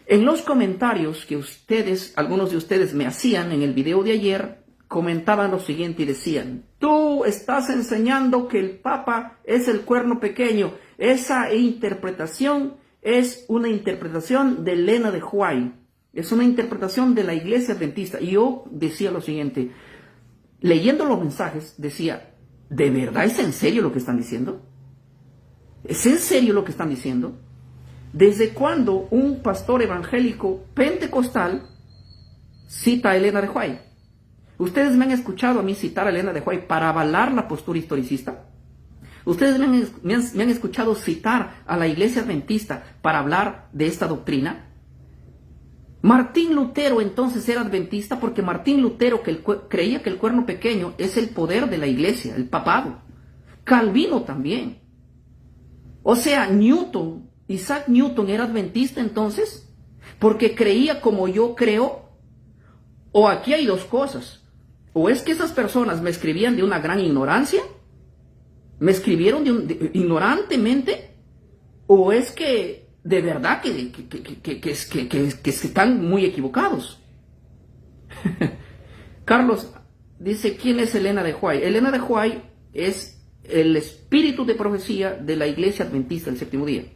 En los comentarios que algunos de ustedes me hacían en el video de ayer, comentaban lo siguiente y decían: tú estás enseñando que el Papa es el cuerno pequeño. Esa interpretación es una interpretación de Elena de White. Es una interpretación de la Iglesia Adventista. Y yo decía lo siguiente, leyendo los mensajes, decía: ¿de verdad es en serio lo que están diciendo? ¿Es en serio lo que están diciendo? ¿Desde cuándo un pastor evangélico pentecostal cita a Elena de White? ¿Ustedes me han escuchado a mí citar a Elena de White para avalar la postura historicista? ¿Ustedes me han escuchado citar a la Iglesia Adventista para hablar de esta doctrina? Martín Lutero entonces era adventista porque Martín Lutero creía que el cuerno pequeño es el poder de la Iglesia, el papado. Calvino también. O sea, Isaac Newton era adventista entonces porque creía como yo creo. O aquí hay dos cosas: o es que esas personas me escribían de una gran ignorancia, me escribieron ignorantemente, o es que de verdad que están muy equivocados. Carlos dice: ¿quién es Elena de White? Elena de White es el espíritu de profecía de la Iglesia Adventista del Séptimo Día.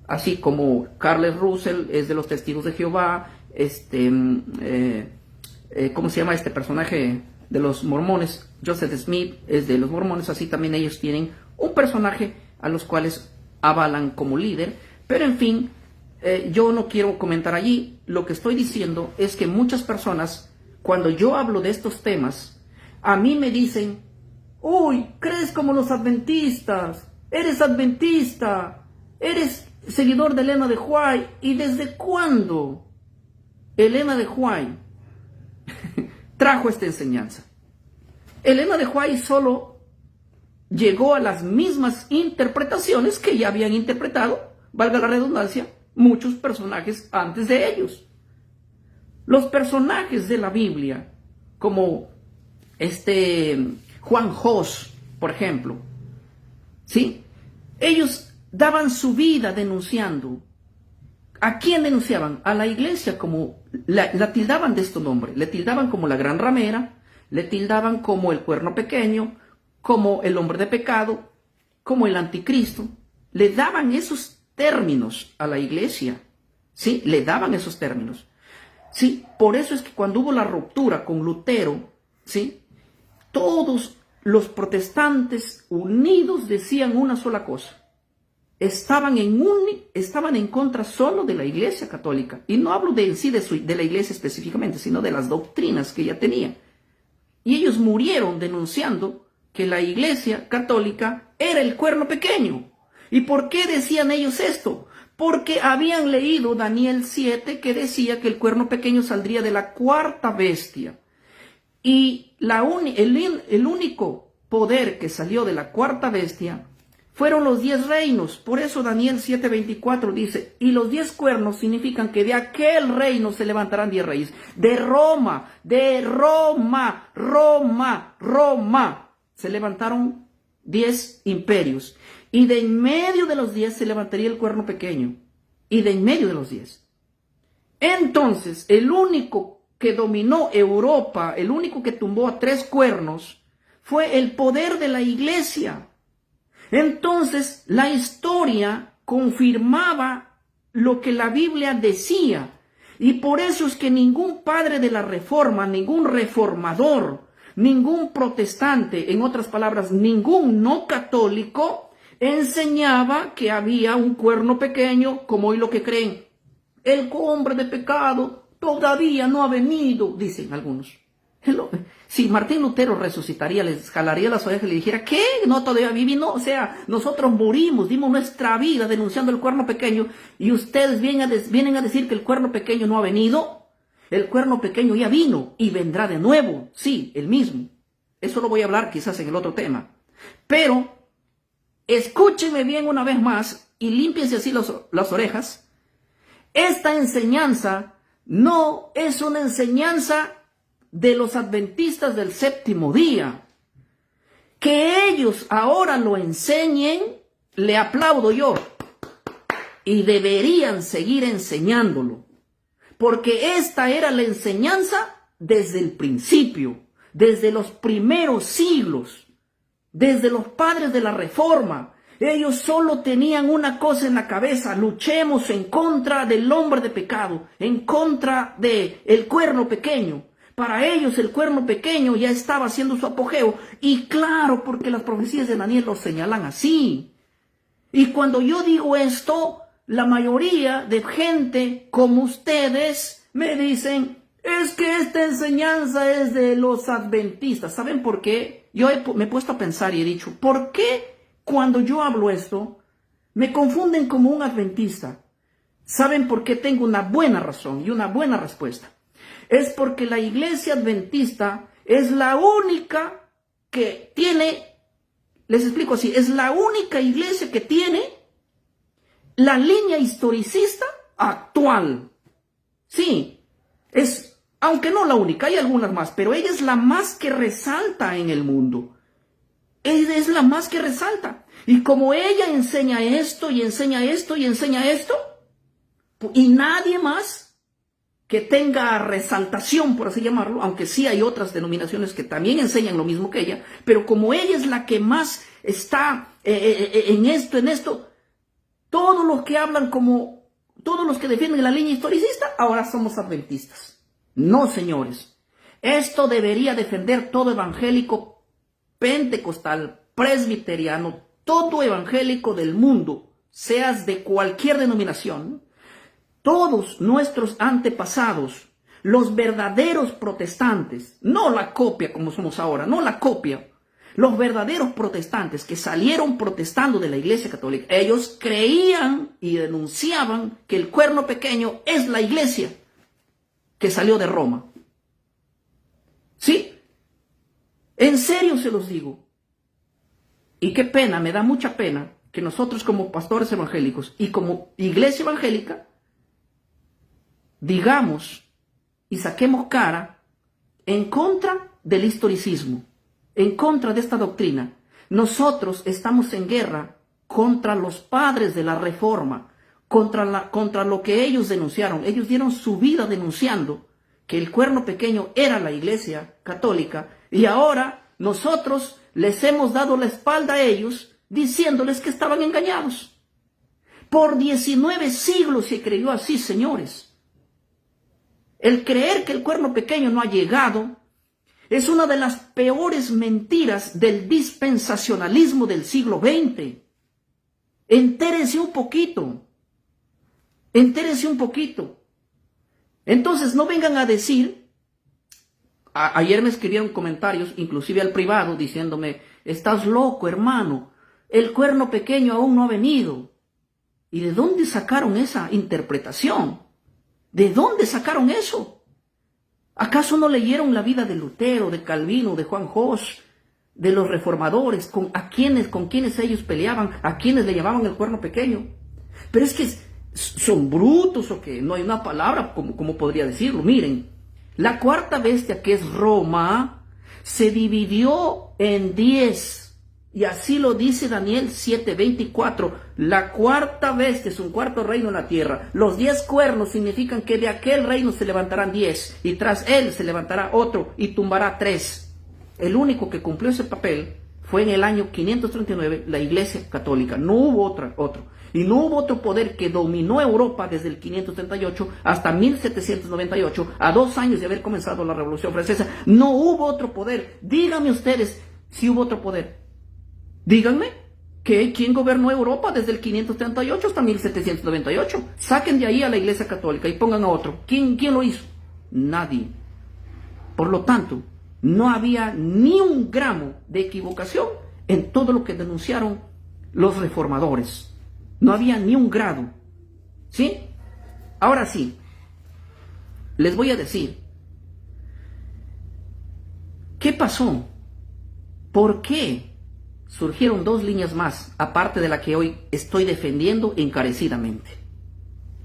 Así como Carles Russell es de los Testigos de Jehová, ¿cómo se llama este personaje de los mormones? Joseph Smith es de los mormones. Así también ellos tienen un personaje a los cuales avalan como líder. Pero en fin, yo no quiero comentar allí. Lo que estoy diciendo es que muchas personas, cuando yo hablo de estos temas, a mí me dicen: uy, crees como los adventistas, eres adventista, eres seguidor de Elena de White. ¿Y desde cuándo Elena de White trajo esta enseñanza? Elena de White solo llegó a las mismas interpretaciones que ya habían interpretado, valga la redundancia, muchos personajes antes de ellos. Los personajes de la Biblia, como Juan Hus, por ejemplo, ¿sí? Ellos daban su vida denunciando. ¿A quién denunciaban? A la iglesia, como la tildaban de este nombre. Le tildaban como la gran ramera, le tildaban como el cuerno pequeño, como el hombre de pecado, como el anticristo. Le daban esos términos a la iglesia, ¿sí? Le daban esos términos, ¿sí? Por eso es que cuando hubo la ruptura con Lutero, ¿sí?, todos los protestantes unidos decían una sola cosa: estaban en contra solo de la Iglesia Católica. Y no hablo de la Iglesia específicamente, sino de las doctrinas que ella tenía. Y ellos murieron denunciando que la Iglesia Católica era el cuerno pequeño. ¿Y por qué decían ellos esto? Porque habían leído Daniel 7, que decía que el cuerno pequeño saldría de la cuarta bestia. Y el único poder que salió de la cuarta bestia fueron los 10 reinos. Por eso Daniel 7:24 dice: y los 10 cuernos significan que de aquel reino se levantarán 10 reyes. De Roma, se levantaron 10 imperios. Y de en medio de los 10 se levantaría el cuerno pequeño. Y de en medio de los 10. Entonces, el único que dominó Europa, el único que tumbó a 3 cuernos, fue el poder de la iglesia. Entonces, la historia confirmaba lo que la Biblia decía. Y por eso es que ningún padre de la Reforma, ningún reformador, ningún protestante, en otras palabras, ningún no católico, enseñaba que había un cuerno pequeño, como hoy lo que creen. El hombre de pecado todavía no ha venido, dicen algunos. Si Martín Lutero resucitaría, les jalaría las orejas y le dijera: ¿qué? No, todavía viví. No, o sea, nosotros morimos, dimos nuestra vida denunciando el cuerno pequeño, y ustedes vienen a decir que el cuerno pequeño no ha venido. El cuerno pequeño ya vino y vendrá de nuevo, sí, el mismo. Eso lo voy a hablar quizás en el otro tema. Pero escúchenme bien una vez más y límpiense así las orejas. Esta enseñanza no es una enseñanza de los adventistas del séptimo día. Que ellos ahora lo enseñen, le aplaudo yo. y deberían seguir enseñándolo, porque esta era la enseñanza desde el principio, desde los primeros siglos, desde los padres de la Reforma. Ellos solo tenían una cosa en la cabeza: luchemos en contra del hombre de pecado, en contra del cuerno pequeño. Para ellos el cuerno pequeño ya estaba haciendo su apogeo, y claro, porque las profecías de Daniel lo señalan así. Y cuando yo digo esto, la mayoría de gente como ustedes me dicen: es que esta enseñanza es de los adventistas. ¿Saben por qué? Yo me he puesto a pensar y he dicho: ¿por qué cuando yo hablo esto me confunden como un adventista? ¿Saben por qué? Tengo una buena razón y una buena respuesta. Es porque la iglesia adventista es la única que tiene, les explico así, es la única iglesia que tiene la línea historicista actual. Sí, es, aunque no la única, hay algunas más, pero ella es la más que resalta en el mundo. Ella es la más que resalta. Y como ella enseña esto y enseña esto y enseña esto, y nadie más que tenga resaltación, por así llamarlo, aunque sí hay otras denominaciones que también enseñan lo mismo que ella, pero como ella es la que más está en esto, todos los que hablan como, todos los que defienden la línea historicista, ahora somos adventistas. No, señores. Esto debería defender todo evangélico pentecostal, presbiteriano, todo evangélico del mundo, seas de cualquier denominación. Todos nuestros antepasados, los verdaderos protestantes, no la copia como somos ahora, no la copia, los verdaderos protestantes que salieron protestando de la Iglesia Católica, ellos creían y denunciaban que el cuerno pequeño es la iglesia que salió de Roma. ¿Sí? En serio se los digo. Y qué pena, me da mucha pena que nosotros como pastores evangélicos y como iglesia evangélica digamos y saquemos cara en contra del historicismo, en contra de esta doctrina. Nosotros estamos en guerra contra los padres de la Reforma, contra lo que ellos denunciaron. Ellos dieron su vida denunciando que el cuerno pequeño era la Iglesia Católica, y ahora nosotros les hemos dado la espalda a ellos diciéndoles que estaban engañados. Por 19 siglos se creyó así, señores. El creer que el cuerno pequeño no ha llegado es una de las peores mentiras del dispensacionalismo del siglo XX. Entérense un poquito. Entérense un poquito. Entonces no vengan a decir, ayer me escribieron comentarios, inclusive al privado, diciéndome: estás loco, hermano, el cuerno pequeño aún no ha venido. ¿Y de dónde sacaron esa interpretación? ¿De dónde sacaron eso? ¿Acaso no leyeron la vida de Lutero, de Calvino, de Juan Hus, de los reformadores, con quienes ellos peleaban, a quienes le llamaban el cuerno pequeño? Pero es que son brutos, o que no hay una palabra como podría decirlo. Miren, la cuarta bestia, que es Roma, se dividió en 10. Y así lo dice Daniel 7:24. La cuarta bestia es un cuarto reino en la tierra. Los 10 cuernos significan que de aquel reino se levantarán 10. Y tras él se levantará otro y tumbará 3. El único que cumplió ese papel fue en el año 539 la Iglesia Católica. No hubo otro. Y no hubo otro poder que dominó Europa desde el 538 hasta 1798, a 2 años de haber comenzado la Revolución Francesa. No hubo otro poder. Díganme ustedes si hubo otro poder. Díganme quién gobernó Europa desde el 538 hasta 1798. Saquen de ahí a la Iglesia Católica y pongan a otro. ¿Quién lo hizo? Nadie. Por lo tanto, no había ni un gramo de equivocación en todo lo que denunciaron los reformadores. No había ni un grado. ¿Sí? Ahora sí, les voy a decir, ¿qué pasó? ¿Por qué surgieron 2 líneas más, aparte de la que hoy estoy defendiendo encarecidamente?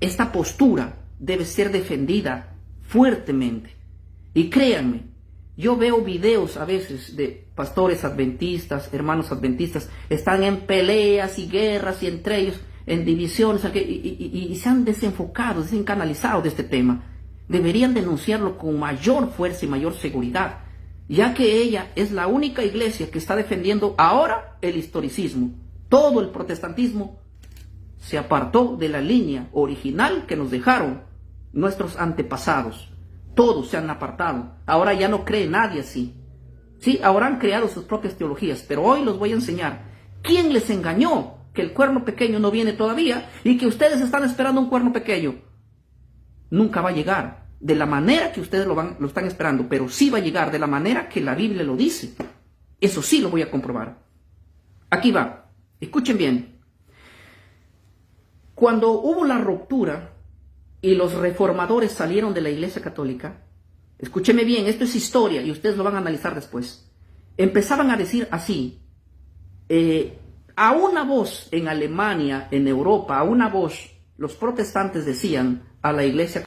Esta postura debe ser defendida fuertemente. Y créanme, yo veo videos a veces de pastores adventistas, hermanos adventistas, están en peleas y guerras y entre ellos. en divisiones y se han desenfocado, se han canalizado de este tema. Deberían denunciarlo con mayor fuerza y mayor seguridad, ya que ella es la única iglesia que está defendiendo ahora el historicismo. Todo el protestantismo se apartó de la línea original que nos dejaron nuestros antepasados. Todos se han apartado. Ahora ya no cree nadie así. Sí, ahora han creado sus propias teologías, pero hoy los voy a enseñar quién les engañó que el cuerno pequeño no viene todavía y que ustedes están esperando un cuerno pequeño. Nunca va a llegar de la manera que ustedes lo están esperando, pero sí va a llegar de la manera que la Biblia lo dice. Eso sí lo voy a comprobar. Aquí va. Escuchen bien. Cuando hubo la ruptura y los reformadores salieron de la Iglesia Católica, escúcheme bien, esto es historia y ustedes lo van a analizar después. Empezaban a decir así, a una voz en Alemania, en Europa, a una voz, los protestantes decían a la Iglesia